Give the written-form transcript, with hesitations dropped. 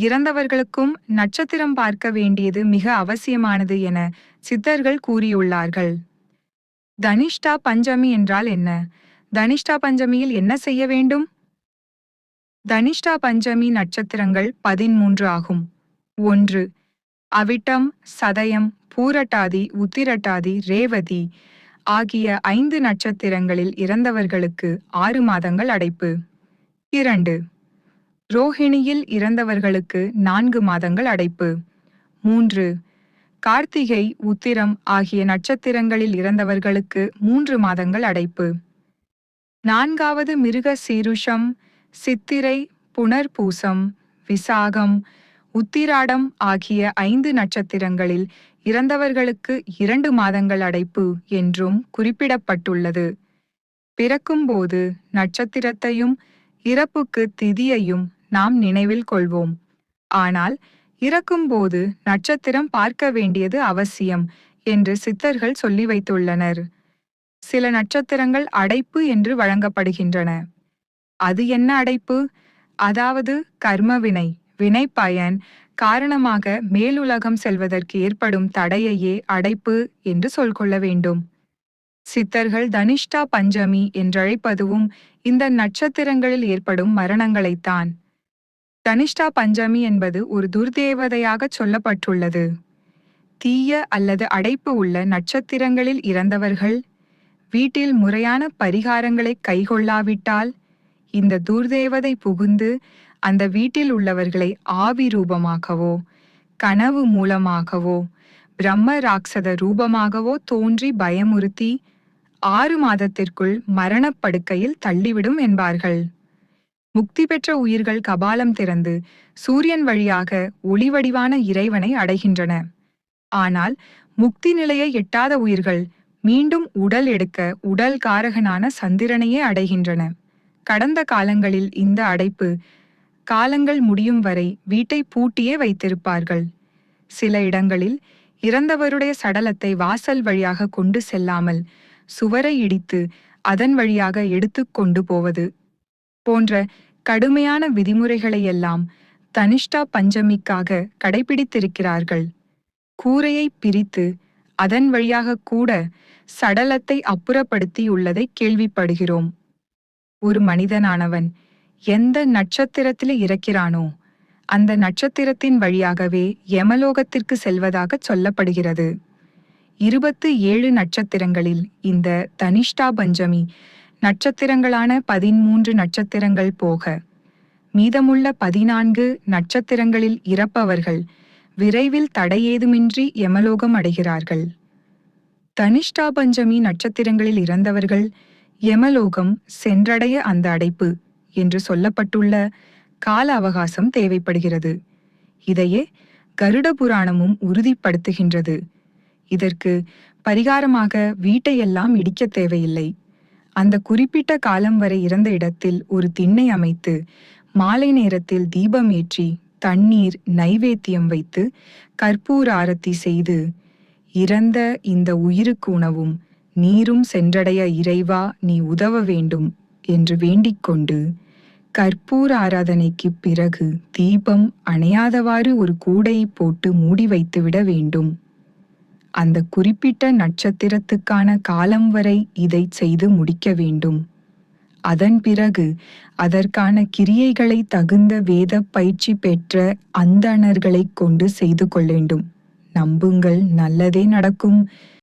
இறந்தவர்களுக்கும் நட்சத்திரம் பார்க்க வேண்டியது மிக அவசியமானது என சித்தர்கள் கூறியுள்ளார்கள். தனிஷ்டா பஞ்சமி என்றால் என்ன? தனிஷ்டா பஞ்சமியில் என்ன செய்ய வேண்டும்? தனிஷ்டா பஞ்சமி நட்சத்திரங்கள் 13 ஆகும். 1. அவிட்டம், சதயம், பூரட்டாதி, உத்திரட்டாதி, ரேவதி ஆகிய 5 நட்சத்திரங்களில் இறந்தவர்களுக்கு 6 மாதங்கள் அடைப்பு. 2. ரோஹிணியில் இறந்தவர்களுக்கு 4 மாதங்கள் அடைப்பு. 3. கார்த்திகை, உத்திரம் ஆகிய நட்சத்திரங்களில் இறந்தவர்களுக்கு 3 மாதங்கள் அடைப்பு. 4வது மிருக சீருஷம், சித்திரை, புனர்பூசம், விசாகம், உத்திராடம் ஆகிய 5 நட்சத்திரங்களில் இறந்தவர்களுக்கு 2 மாதங்கள் அடைப்பு என்றும் குறிப்பிடப்பட்டுள்ளது. பிறக்கும்போது நட்சத்திரத்தையும் இறப்புக்கு திதியையும் நாம் நினைவில் கொள்வோம். ஆனால் இறக்கும்போது நட்சத்திரம் பார்க்க வேண்டியது அவசியம் என்று சித்தர்கள் சொல்லி வைத்துள்ளனர். சில நட்சத்திரங்கள் அடைப்பு என்று வழங்கப்படுகின்றன. அது என்ன அடைப்பு? அதாவது கர்மவினை, வினைப்பயன் காரணமாக மேலுலகம் செல்வதற்கு ஏற்படும் தடையையே அடைப்பு என்று சொல்கொள்ள வேண்டும். சித்தர்கள் தனிஷ்டா பஞ்சமி என்றழைப்பதுவும் இந்த நட்சத்திரங்களில் ஏற்படும் மரணங்களைத்தான். தனிஷ்டா பஞ்சமி என்பது ஒரு துர்தேவதையாக சொல்லப்பட்டுள்ளது. தீய அல்லது அடைப்பு உள்ள நட்சத்திரங்களில் இறந்தவர்கள் வீட்டில் முறையான பரிகாரங்களை கைக்கொள்ளாவிட்டால் இந்த துர்தேவதை புகுந்து அந்த வீட்டில் உள்ளவர்களை ஆவி ரூபமாகவோ, கனவு மூலமாகவோ, பிரம்ம ராட்சத ரூபமாகவோ தோன்றி பயமுறுத்தி 6 மாதத்திற்குள் மரணப்படுக்கையில் தள்ளிவிடும் என்பார்கள். முக்தி பெற்ற உயிர்கள் கபாலம் திறந்து சூரியன் வழியாக ஒளிவடிவான இறைவனை அடைகின்றன. ஆனால் முக்தி நிலையை எட்டாத உயிர்கள் மீண்டும் உடல் எடுக்க உடல் காரகனான சந்திரனையே அடைகின்றன. கடந்த காலங்களில் இந்த அடைப்பு காலங்கள் முடியும் வரை வீட்டை பூட்டியே வைத்திருப்பார்கள். சில இடங்களில் இறந்தவருடைய சடலத்தை வாசல் வழியாக கொண்டு செல்லாமல் சுவரை இடித்து அதன் வழியாக எடுத்து கொண்டு போவது போன்ற கடுமையான விதிமுறைகளையெல்லாம் தனிஷ்டா பஞ்சமிக்காக கடைபிடித்திருக்கிறார்கள். கூரையை பிரித்து அதன் வழியாக கூட சடலத்தை அப்புறப்படுத்தியுள்ளதை கேள்விப்படுகிறோம். ஒரு மனிதனானவன் எந்த நட்சத்திரத்திலே இறக்கிறானோ அந்த நட்சத்திரத்தின் வழியாகவே யமலோகத்திற்கு செல்வதாக சொல்லப்படுகிறது. 27 நட்சத்திரங்களில் இந்த தனிஷ்டா பஞ்சமி நட்சத்திரங்களான 13 நட்சத்திரங்கள் போக மீதமுள்ள 14 நட்சத்திரங்களில் இறப்பவர்கள் விரைவில் தடையேதுமின்றி யமலோகம் அடைகிறார்கள். தனிஷ்டா பஞ்சமி நட்சத்திரங்களில் இறந்தவர்கள் யமலோகம் சென்றடைய அந்த அடைப்பு என்று சொல்லப்பட்டுள்ள கால அவகாசம் தேவைப்படுகிறது. இதையே கருட புராணமும் உறுதிப்படுத்துகின்றது. இதற்கு பரிகாரமாக வீட்டையெல்லாம் இடிக்க தேவையில்லை. அந்த குறிப்பிட்ட காலம் வரை இறந்த இடத்தில் ஒரு திண்ணை அமைத்து மாலை நேரத்தில் தீபம் ஏற்றி தண்ணீர் நைவேத்தியம் வைத்து கற்பூர ஆரத்தி செய்து இறந்த இந்த உயிருக்கு உணவும் நீரும் சென்றடைய இறைவா நீ உதவ வேண்டும் என்று வேண்டிக்கொண்டு கற்பூர ஆராதனைக்கு பிறகு தீபம் அணையாதவாறு ஒரு கூடையை போட்டு மூடி வைத்துவிட வேண்டும். அந்த குறிப்பிட்ட நட்சத்திரத்துக்கான காலம் வரை இதை செய்து முடிக்க வேண்டும். அதன் பிறகு அதற்கான கிரியைகளை தகுந்த வேத பயிற்சி பெற்ற அந்தணர்களை கொண்டு செய்து கொள்ள வேண்டும். நம்புங்கள், நல்லதே நடக்கும்.